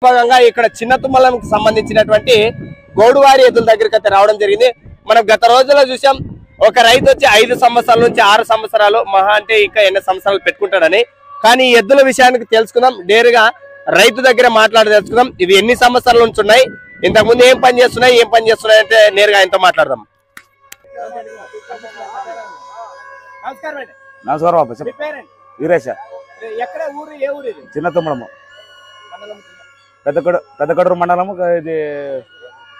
భాగంగా ఇక్కడ చిన్న తుమ్మలకు సంబంధించినటువంటి గోడువారి ఎద్దుల దగ్గరికి అయితే రావడం జరిగింది. మనం గత రోజుల్లో చూసాం ఒక రైతు వచ్చి 5 సంవత్సరాల నుంచి 6 సంవత్సరాలు మహా అంటే ఇంకా ఎన్ని సంవత్సరాలు పెట్టుకుంటాడని. కానీ ఈ ఎద్దుల విషయానికి తెలుసుకుందాం, నేరుగా రైతు దగ్గర మాట్లాడి తెలుసుకుందాం. ఇవి ఎన్ని సంవత్సరాల నుంచి ఉన్నాయి, ఇంతకు ముందు ఏం పని చేస్తున్నాయి అంటే నేరుగా ఆయనతో మాట్లాడదాం. నమస్కారం బాబు. వీరేశ. ఎక్కడ ఊరు? ఏ ఊరు ఇది? చిన్న తుమ్మడము, పెద్దకడూరు మండలము, ఇది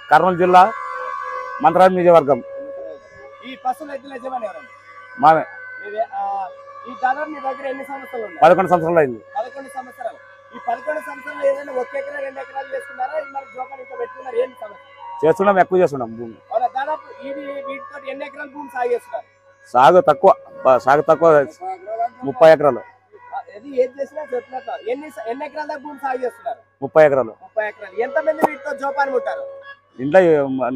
కర్నూలు జిల్లా, మంత్రాల నియోజకవర్గం. ఈ పశువుల ఎద్దుల యజమాని ఎవరండి? మామే. ఈ దాదాపు మీ దగ్గర ఎన్ని సంవత్సరాలు ఉన్నాయి? 11 సంవత్సరాలు అయింది. 11 సంవత్సరాలు. ఈ 11 సంవత్సరాలు ఏదైనా 1 ఎకరా 2 ఎకరాలు చేసుకున్నారా? మరి జోపాన్ ఇంకా పెట్టుకున్నారు? ఏంటి సమస్య? చేస్తున్నాం, ఎక్కువ చేస్తున్నాం భూమి. దాదాపు వీటితో ఎన్ని ఎకరాల భూమి సాగు చేస్తున్నారు? సాగు తక్కువ 30 ఎకరాలు. ఏది చేసినా చెప్పినట్టు ఎన్ని ఎకరాల దాకా భూమి సాగు చేస్తున్నారు? 30 ఎకరాలు. 30 ఎకరాలు. ఎంతమంది వీటితో జోపాన్ ఉంటారు? ఇంట్లో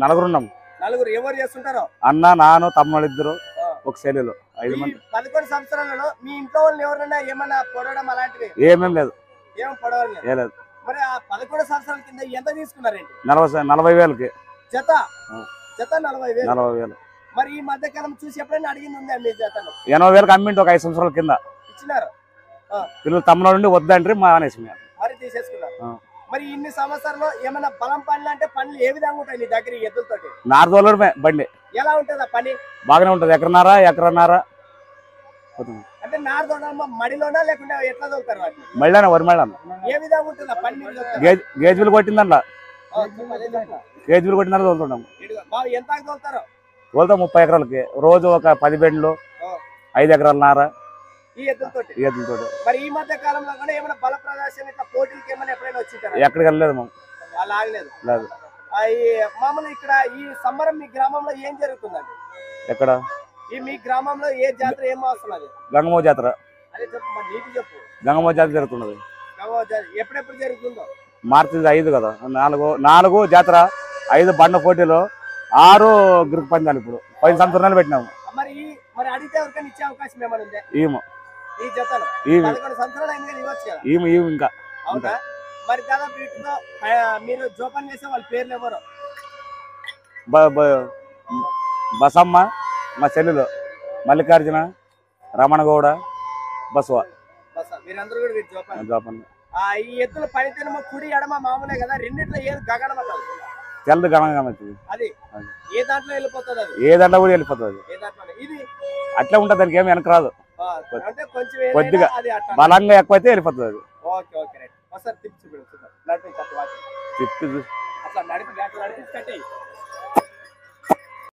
4 ఉన్నాం. 4. ఎవరు చేస్తుంటారో? అన్న, నాను, తమ్ముడు 2, ఒక చెల్లెలు, 5 మంది. 11 సంవత్సరాలలో మీ ఇంట్లో వాళ్ళు ఎవరైనా ఏమన్నా పొడవడం అలాంటివి? ఏమేం లేదు. ఏం పొడవలేదు. లేదు. మరి ఆ 11 సంవత్సరాల కింద ఎంత తీసుకున్నారేంటి? 40,000కి జత 40,000. 40,000. మరి ఈ మధ్య కాలం చూసి ఎప్పుడైనా అడిగింది ఉందా మీ జతను? 80,000కి అమ్మింటి ఒక 5 సంవత్సరాల కింద. ఇచ్చినారు. పిల్లలు తమ్ముడు నుండి వద్దంటే మా అనేసి మరి తీసేసుకున్నారు. మరి ఇన్ని సంవత్సరాలు ఏమైనా బలం పనులు అంటే పనులు ఏ విధంగా ఉంటాయి నీ దగ్గర ఈ ఎద్దులతోటి? నారదోలమే బండి. ఎలా ఉంటది ఆ పని? బాగానే ఉంటది. ఎకరన్నర అంటే నారదోడమ్మ మడిలోనా లేకుండా ఎట్లా తోలుతారు వాటిని? మళ్ళీ వరి మళ్ళీ ఏ విధంగా ఉంటుంది ఆ పని? గేజ్బిల్ కొట్టిందంట. గేజ్బిల్ కొట్టిందని తోలుతున్నాం. ఎంత తోలుతారు? తోలుతాం 30 ఎకరాలకి. రోజు ఒక 10 బెండ్లు, 5 ఎకరాల నార ఈ ఎద్దులతోటి. మరి ఈ మధ్య కాలంలో కూడా ఏమైనా బల ప్రదర్శన ఇట్లా పోటీలకి ఏమైనా ఎప్పుడైనా వచ్చింటారా? ఎక్కడికి వెళ్ళలేదు మేము. అలా ఆగలేదు. లేదు. మామూలు ఇక్కడ ఈ సంబరం మీ గ్రామంలో ఏం జరుగుతుందండి? ఎక్కడ? ఈ మీ గ్రామంలో ఏ జాతర ఏం వస్తున్నది? గంగమ్మ జాతర. అదే చెప్పు, మరి నీటి చెప్పు. గంగమ్మ జాతర జరుగుతున్నది. ఎప్పుడెప్పుడు జరుగుతుందో? మార్చి 5 కదా. 4 జాతర, 5 బండ పోటీలు, 6 గ్రూప్ పందాలు. ఇప్పుడు 10 సంవత్సరాలు పెట్టినాము. మరి అడిగితే ఎవరికైనా ఇచ్చే అవకాశం ఏమైనా ఉందా? ఈ జతలో 11 సంవత్సరాలు అయింది కదా, ఇవ్వచ్చు కదా? ఇంకా అవునా? మరి దాదాపు వీటితో మీరు జోపాన్ చేసే వాళ్ళ పేర్లు ఎవరు? బసమ్మ, మా చెల్లెలు మల్లికార్జున, రమణగౌడ, బసవ. మీరందరూ కూడా వీటి జోపాన్. ఈ ఎద్దుల పనితీరు కుడి ఎడమ మామూలే కదా, రెండిట్లో ఏది గగనమవుతుంది? తెల్లది గణంగా. అది ఏ దాంట్లో వెళ్ళిపోతుంది? అది ఏ దాంట్లో కూడా వెళ్ళిపోతుంది. ఇది అట్లా ఉంటుంది, దానికి ఏమి వెనక రాదు. అంటే కొంచెం కొద్దిగా బలంగా ఎక్కువైతే వెళ్ళిపోతుంది అది. ఓకే. ఒకసారి తిప్పి చూపించు. అట్లా నడిపి కట్టేయి.